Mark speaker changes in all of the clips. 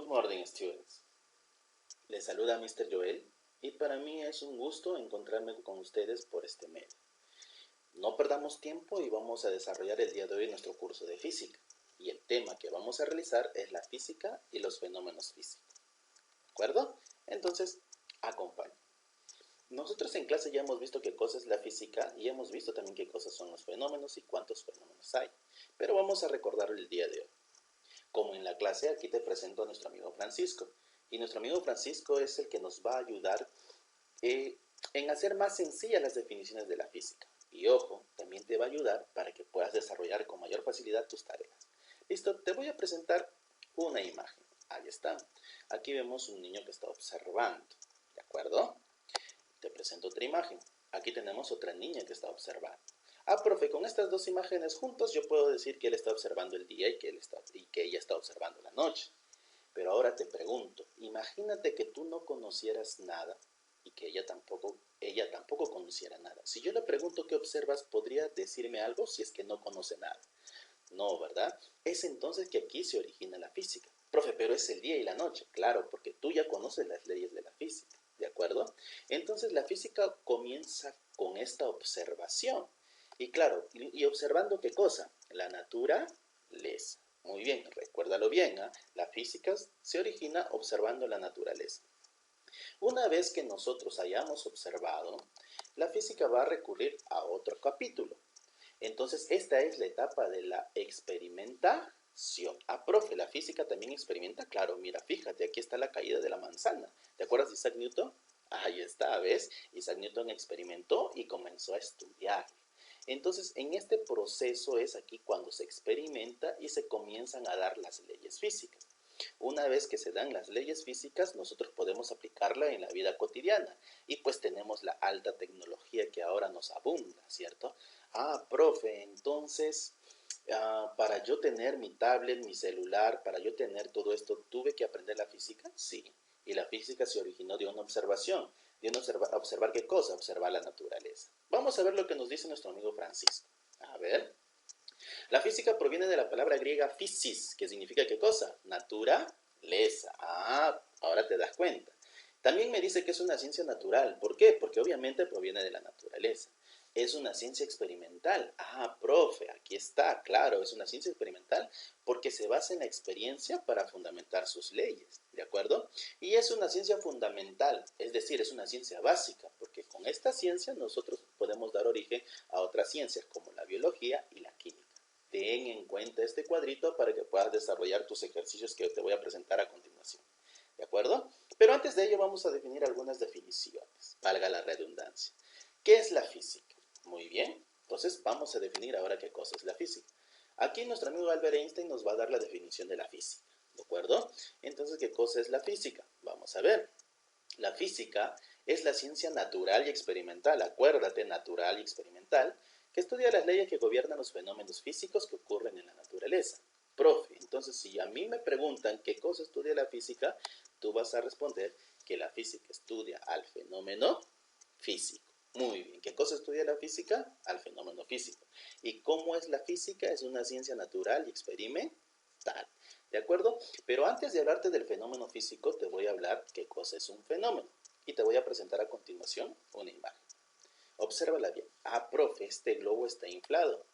Speaker 1: Good morning, students. Les saluda Mr. Joel y para mí es un gusto encontrarme con ustedes por este medio. No perdamos tiempo y vamos a desarrollar el día de hoy nuestro curso de física. Y el tema que vamos a realizar es la física y los fenómenos físicos. ¿De acuerdo? Entonces, acompáñenme. Nosotros en clase ya hemos visto qué cosa es la física y hemos visto también qué cosas son los fenómenos y cuántos fenómenos hay. Pero vamos a recordarlo el día de hoy. Como en la clase, aquí te presento a nuestro amigo Francisco. Y nuestro amigo Francisco es el que nos va a ayudar en hacer más sencillas las definiciones de la física. Y ojo, también te va a ayudar para que puedas desarrollar con mayor facilidad tus tareas. Listo, te voy a presentar una imagen. Ahí está. Aquí vemos un niño que está observando. ¿De acuerdo? Te presento otra imagen. Aquí tenemos otra niña que está observando. Profe, con estas dos imágenes juntas yo puedo decir que él está observando el día y que ella está observando la noche. Pero ahora te pregunto, imagínate que tú no conocieras nada y que ella tampoco conociera nada. Si yo le pregunto qué observas, ¿podría decirme algo si es que no conoce nada? No, ¿verdad? Es entonces que aquí se origina la física. Profe, pero es el día y la noche. Claro, porque tú ya conoces las leyes de la física, ¿de acuerdo? Entonces la física comienza con esta observación. Y claro, ¿y observando qué cosa? La naturaleza. Muy bien, recuérdalo bien, ¿eh? La física se origina observando la naturaleza. Una vez que nosotros hayamos observado, la física va a recurrir a otro capítulo. Entonces, esta es la etapa de la experimentación. Profe, ¿la física también experimenta? Claro, mira, fíjate, aquí está la caída de la manzana. ¿Te acuerdas de Isaac Newton? Ahí está, ¿ves? Isaac Newton experimentó y comenzó a estudiar. Entonces, en este proceso es aquí cuando se experimenta y se comienzan a dar las leyes físicas. Una vez que se dan las leyes físicas, nosotros podemos aplicarla en la vida cotidiana. Y pues tenemos la alta tecnología que ahora nos abunda, ¿cierto? Profe, entonces, para yo tener mi tablet, mi celular, para yo tener todo esto, ¿tuve que aprender la física? Sí. Y la física se originó de una observación. ¿Observar qué cosa? Observar la naturaleza. Vamos a ver lo que nos dice nuestro amigo Francisco. A ver. La física proviene de la palabra griega physis, que significa ¿qué cosa? Naturaleza. Ahora te das cuenta. También me dice que es una ciencia natural. ¿Por qué? Porque obviamente proviene de la naturaleza. Es una ciencia experimental. Profe, aquí está, claro, es una ciencia experimental porque se basa en la experiencia para fundamentar sus leyes, ¿de acuerdo? Y es una ciencia fundamental, es decir, es una ciencia básica, porque con esta ciencia nosotros podemos dar origen a otras ciencias como la biología y la química. Ten en cuenta este cuadrito para que puedas desarrollar tus ejercicios que te voy a presentar a continuación. ¿De acuerdo? Pero antes de ello vamos a definir algunas definiciones, valga la redundancia. ¿Qué es la física? Muy bien, entonces vamos a definir ahora qué cosa es la física. Aquí nuestro amigo Albert Einstein nos va a dar la definición de la física, ¿de acuerdo? Entonces, ¿qué cosa es la física? Vamos a ver. La física es la ciencia natural y experimental, acuérdate, natural y experimental, que estudia las leyes que gobiernan los fenómenos físicos que ocurren en la naturaleza. Profe, entonces si a mí me preguntan qué cosa estudia la física, tú vas a responder que la física estudia al fenómeno físico. Muy bien, ¿qué cosa estudia la física? Al fenómeno físico. ¿Y cómo es la física? Es una ciencia natural y experimental. ¿De acuerdo? Pero antes de hablarte del fenómeno físico, te voy a hablar qué cosa es un fenómeno. Y te voy a presentar a continuación una imagen. Obsérvala bien. Profe, este globo está inflado.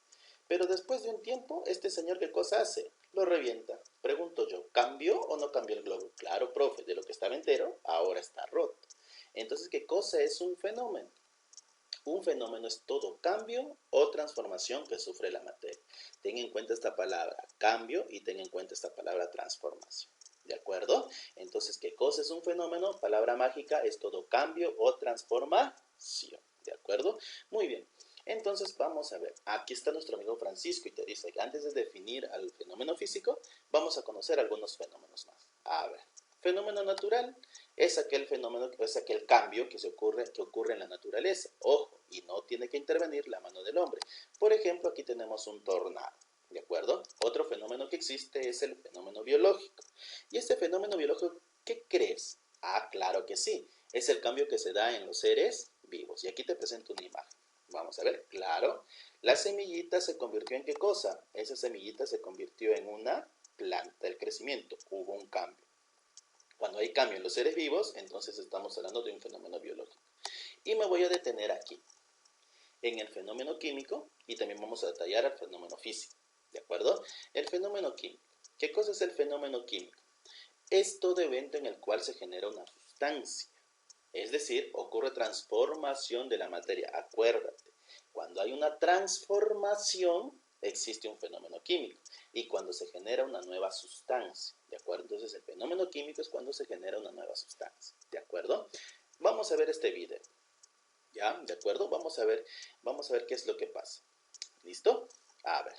Speaker 1: Pero después de un tiempo, este señor, ¿qué cosa hace? Lo revienta. Pregunto yo, ¿cambió o no cambió el globo? Claro, profe, de lo que estaba entero, ahora está roto. Entonces, ¿qué cosa es un fenómeno? Un fenómeno es todo cambio o transformación que sufre la materia. Ten en cuenta esta palabra cambio y ten en cuenta esta palabra transformación. ¿De acuerdo? Entonces, ¿qué cosa es un fenómeno? Palabra mágica es todo cambio o transformación. ¿De acuerdo? Muy bien. Entonces vamos a ver, aquí está nuestro amigo Francisco y te dice que antes de definir al fenómeno físico, vamos a conocer algunos fenómenos más. A ver, fenómeno natural es aquel fenómeno, es aquel cambio que ocurre en la naturaleza. Ojo, y no tiene que intervenir la mano del hombre. Por ejemplo, aquí tenemos un tornado. ¿De acuerdo? Otro fenómeno que existe es el fenómeno biológico. ¿Y este fenómeno biológico qué crees? Claro que sí. Es el cambio que se da en los seres vivos. Y aquí te presento una imagen. Vamos a ver, claro. La semillita se convirtió en ¿qué cosa? Esa semillita se convirtió en una planta. El crecimiento, hubo un cambio. Cuando hay cambio en los seres vivos, entonces estamos hablando de un fenómeno biológico. Y me voy a detener aquí, en el fenómeno químico, y también vamos a detallar el fenómeno físico, ¿de acuerdo? El fenómeno químico. ¿Qué cosa es el fenómeno químico? Es todo evento en el cual se genera una sustancia, es decir, ocurre transformación de la materia. Acuérdate, cuando hay una transformación, existe un fenómeno químico, y cuando se genera una nueva sustancia, ¿de acuerdo? Entonces el fenómeno químico es cuando se genera una nueva sustancia, ¿de acuerdo? Vamos a ver este video, ¿ya? ¿De acuerdo? Vamos a ver qué es lo que pasa. ¿Listo? A ver,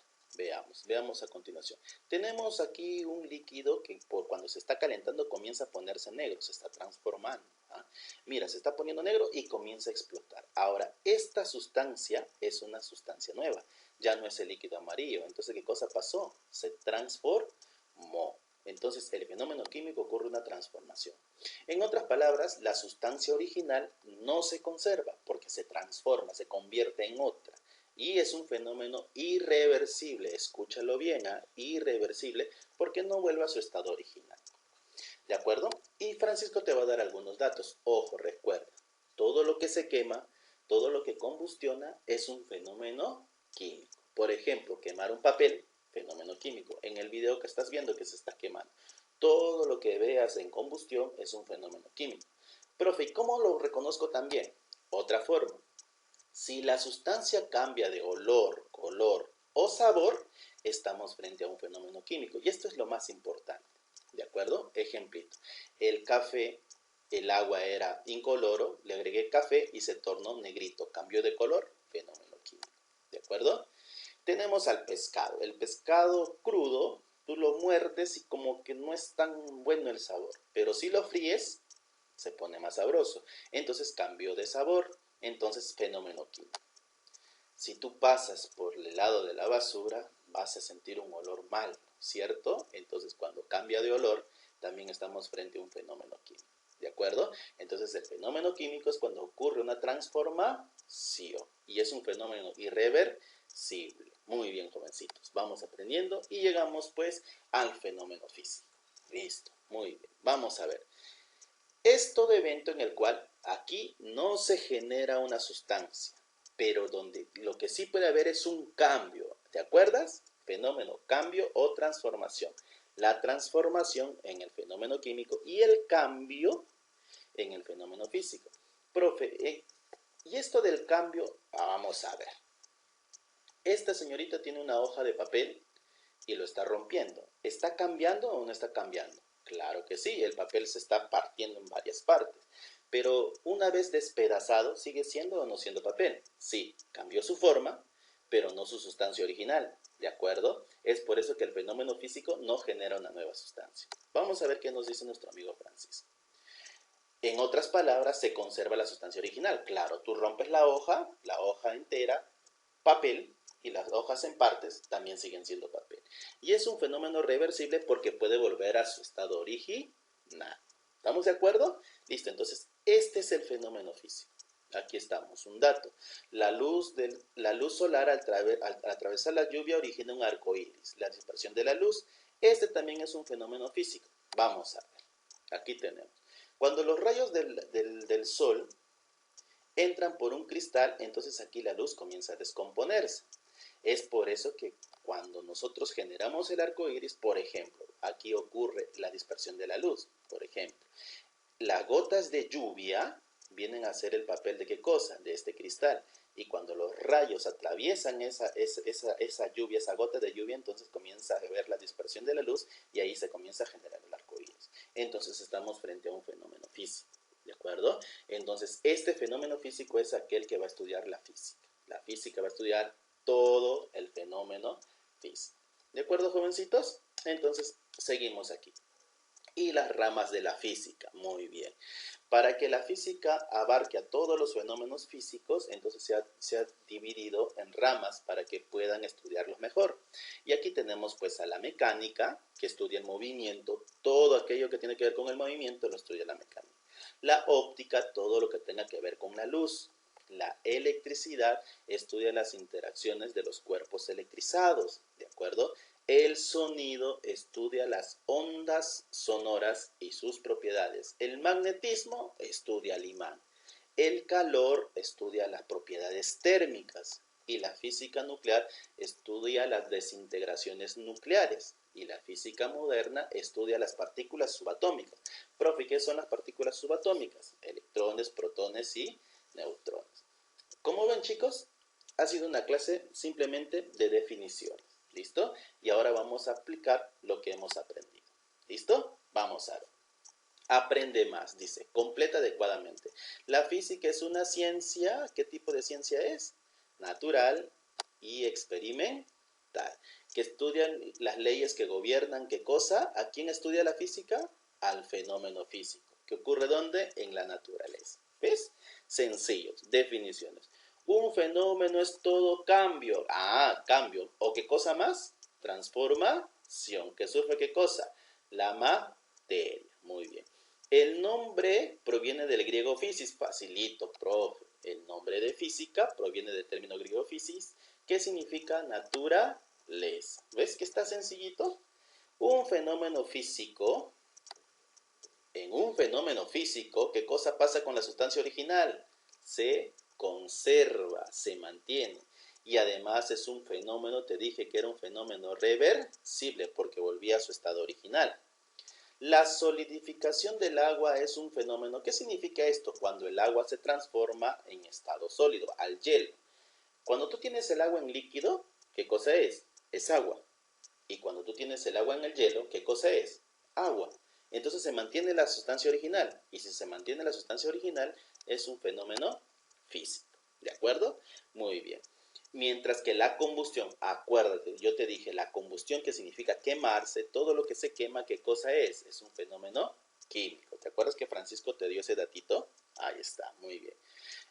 Speaker 1: veamos a continuación. Tenemos aquí un líquido que cuando se está calentando comienza a ponerse negro, se está transformando. ¿Ah? Mira, se está poniendo negro y comienza a explotar. Ahora, esta sustancia es una sustancia nueva, ya no es el líquido amarillo. Entonces, ¿qué cosa pasó? Se transformó. Entonces, el fenómeno químico ocurre una transformación. En otras palabras, la sustancia original no se conserva porque se transforma, se convierte en otra. Y es un fenómeno irreversible, escúchalo bien, ¿eh? Irreversible, porque no vuelve a su estado original. ¿De acuerdo? Y Francisco te va a dar algunos datos. Ojo, recuerda, todo lo que se quema, todo lo que combustiona es un fenómeno químico. Por ejemplo, quemar un papel, fenómeno químico. En el video que estás viendo que se está quemando. Todo lo que veas en combustión es un fenómeno químico. Profe, ¿y cómo lo reconozco también? Otra forma. Si la sustancia cambia de olor, color o sabor, estamos frente a un fenómeno químico. Y esto es lo más importante. ¿De acuerdo? Ejemplito. El café, el agua era incoloro, le agregué café y se tornó negrito. Cambió de color, fenómeno químico. ¿De acuerdo? Tenemos al pescado. El pescado crudo, tú lo muerdes y como que no es tan bueno el sabor. Pero si lo fríes, se pone más sabroso. Entonces cambió de sabor. Entonces fenómeno químico. Si tú pasas por el lado de la basura, vas a sentir un olor mal, ¿cierto? Entonces cuando cambia de olor, también estamos frente a un fenómeno químico. ¿De acuerdo? Entonces el fenómeno químico es cuando ocurre una transformación y es un fenómeno irreversible. Muy bien, jovencitos. Vamos aprendiendo y llegamos pues al fenómeno físico. Listo. Muy bien. Vamos a ver. Es todo evento en el cual aquí no se genera una sustancia, pero donde lo que sí puede haber es un cambio. ¿Te acuerdas? Fenómeno, cambio o transformación. La transformación en el fenómeno químico y el cambio en el fenómeno físico. Profe, ¿y esto del cambio? Vamos a ver. Esta señorita tiene una hoja de papel y lo está rompiendo. ¿Está cambiando o no está cambiando? Claro que sí, el papel se está partiendo en varias partes. Pero una vez despedazado, ¿sigue siendo o no siendo papel? Sí, cambió su forma, pero no su sustancia original. ¿De acuerdo? Es por eso que el fenómeno físico no genera una nueva sustancia. Vamos a ver qué nos dice nuestro amigo Francisco. En otras palabras, se conserva la sustancia original. Claro, tú rompes la hoja entera, papel, y las hojas en partes también siguen siendo papel. Y es un fenómeno reversible porque puede volver a su estado original. ¿Estamos de acuerdo? Listo, entonces este es el fenómeno físico. Aquí estamos, un dato. La luz solar al atravesar la lluvia origina un arco iris. La dispersión de la luz, este también es un fenómeno físico. Vamos a ver, aquí tenemos. Cuando los rayos del sol entran por un cristal, entonces aquí la luz comienza a descomponerse. Es por eso que cuando nosotros generamos el arco iris, por ejemplo, aquí ocurre la dispersión de la luz. Por ejemplo, las gotas de lluvia vienen a ser el papel de qué cosa, de este cristal. Y cuando los rayos atraviesan esa lluvia, esa gota de lluvia, entonces comienza a ver la dispersión de la luz y ahí se comienza a generar el arco iris. Entonces estamos frente a un fenómeno físico. ¿De acuerdo? Entonces, este fenómeno físico es aquel que va a estudiar la física. La física va a estudiar todo el fenómeno físico. ¿De acuerdo, jovencitos? Entonces, seguimos aquí. Y las ramas de la física. Muy bien. Para que la física abarque a todos los fenómenos físicos, entonces se ha dividido en ramas para que puedan estudiarlos mejor. Y aquí tenemos pues a la mecánica, que estudia el movimiento, todo aquello que tiene que ver con el movimiento lo estudia la mecánica. La óptica, todo lo que tenga que ver con la luz. La electricidad estudia las interacciones de los cuerpos electrizados, ¿de acuerdo? El sonido estudia las ondas sonoras y sus propiedades. El magnetismo estudia el imán. El calor estudia las propiedades térmicas y la física nuclear estudia las desintegraciones nucleares y la física moderna estudia las partículas subatómicas. Profe, ¿qué son las partículas subatómicas? Electrones, protones y neutrones. Como ven, chicos, ha sido una clase simplemente de definiciones. ¿Listo? Y ahora vamos a aplicar lo que hemos aprendido. ¿Listo? Vamos a ver. Aprende más, dice, completa adecuadamente. La física es una ciencia, ¿qué tipo de ciencia es? Natural y experimental, que estudian las leyes que gobiernan, ¿qué cosa? ¿A quién estudia la física? Al fenómeno físico. ¿Qué ocurre dónde? En la naturaleza. ¿Ves? Sencillos, definiciones. Un fenómeno es todo cambio. Ah, cambio. ¿O qué cosa más? Transformación. ¿Que sufre qué cosa? La materia. Muy bien. El nombre proviene del griego physis, facilito, profe. El nombre de física proviene del término griego physis, que significa naturaleza. ¿Ves que está sencillito? Un fenómeno físico, en un fenómeno físico, ¿qué cosa pasa con la sustancia original? Se conserva, se mantiene. Y además es un fenómeno, te dije que era un fenómeno reversible, porque volvía a su estado original. La solidificación del agua es un fenómeno. ¿Qué significa esto? Cuando el agua se transforma en estado sólido, al hielo. Cuando tú tienes el agua en líquido, ¿qué cosa es? Es agua. Y cuando tú tienes el agua en el hielo, ¿qué cosa es? Agua. Entonces se mantiene la sustancia original. Y si se mantiene la sustancia original, es un fenómeno físico. ¿De acuerdo? Muy bien. Mientras que la combustión, acuérdate, yo te dije, la combustión, que significa quemarse, todo lo que se quema, ¿qué cosa es? Es un fenómeno químico. ¿Te acuerdas que Francisco te dio ese datito? Ahí está, muy bien.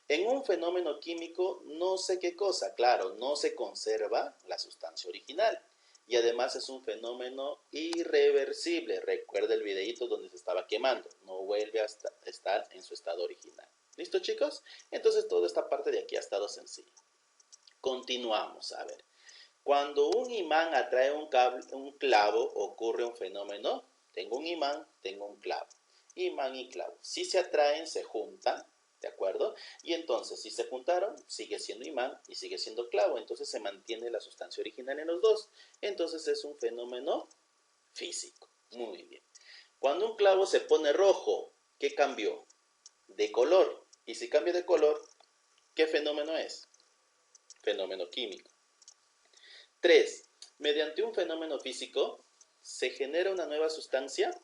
Speaker 1: En un fenómeno químico, no sé qué cosa, claro, no se conserva la sustancia original. Y además es un fenómeno irreversible. Recuerda el videíto donde se estaba quemando. No vuelve a estar en su estado original. ¿Listo, chicos? Entonces toda esta parte de aquí ha estado sencilla. Continuamos, a ver. Cuando un imán atrae un clavo, ocurre un fenómeno. Tengo un imán, tengo un clavo. Imán y clavo. Si se atraen, se juntan, ¿de acuerdo? Y entonces, si se juntaron, sigue siendo imán y sigue siendo clavo. Entonces se mantiene la sustancia original en los dos. Entonces es un fenómeno físico. Muy bien. Cuando un clavo se pone rojo, ¿qué cambió? De color. Y si cambia de color, ¿qué fenómeno es? Fenómeno químico. 3. Mediante un fenómeno físico, ¿se genera una nueva sustancia?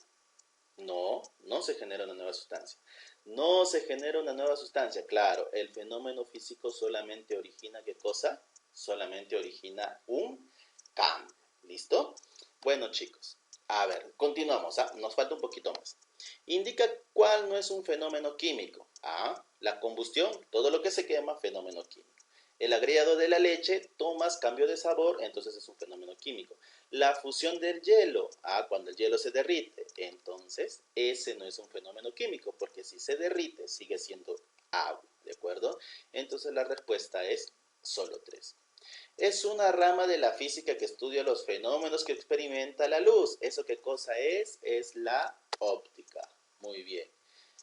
Speaker 1: No, no se genera una nueva sustancia. No se genera una nueva sustancia. Claro, el fenómeno físico solamente origina, ¿qué cosa? Solamente origina un cambio. ¿Listo? Bueno, chicos, a ver, continuamos. Nos falta un poquito más. Indica cuál no es un fenómeno químico. La combustión, todo lo que se quema, fenómeno químico. El agregado de la leche, tomas cambio de sabor, entonces es un fenómeno químico. La fusión del hielo, cuando el hielo se derrite, entonces ese no es un fenómeno químico, porque si se derrite sigue siendo agua, ¿de acuerdo? Entonces la respuesta es solo 3. Es una rama de la física que estudia los fenómenos que experimenta la luz. ¿Eso qué cosa es? Es la óptica. Muy bien.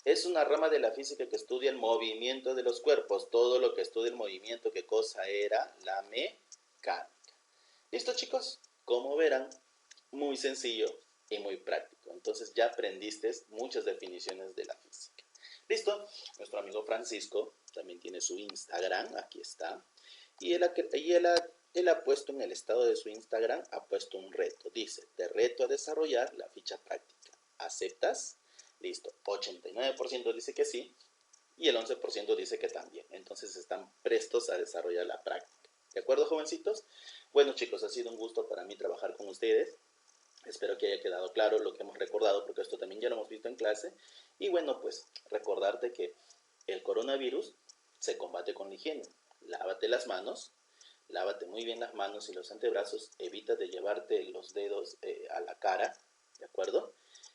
Speaker 1: Es una rama de la física que estudia el movimiento de los cuerpos. Todo lo que estudia el movimiento, ¿qué cosa era? La mecánica. ¿Listo, chicos? Como verán, muy sencillo y muy práctico. Entonces ya aprendiste muchas definiciones de la física. ¿Listo? Nuestro amigo Francisco también tiene su Instagram. Aquí está. Y él ha puesto en el estado de su Instagram, ha puesto un reto. Dice, te reto a desarrollar la ficha práctica. ¿Aceptas? Listo. 89% dice que sí y el 11% dice que también. Entonces están prestos a desarrollar la práctica. ¿De acuerdo, jovencitos? Bueno, chicos, ha sido un gusto para mí trabajar con ustedes. Espero que haya quedado claro lo que hemos recordado, porque esto también ya lo hemos visto en clase. Y bueno, pues recordarte que el coronavirus se combate con la higiene. Lávate las manos, lávate muy bien las manos y los antebrazos, evita de llevarte los dedos a la cara, ¿de acuerdo?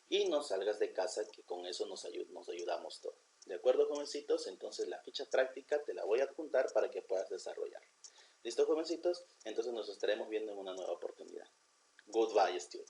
Speaker 1: Y no salgas de casa, que con eso nos ayudamos todos. ¿De acuerdo, jovencitos? Entonces la ficha práctica te la voy a adjuntar para que puedas desarrollar. ¿Listo, jovencitos? Entonces nos estaremos viendo en una nueva oportunidad. Goodbye, student.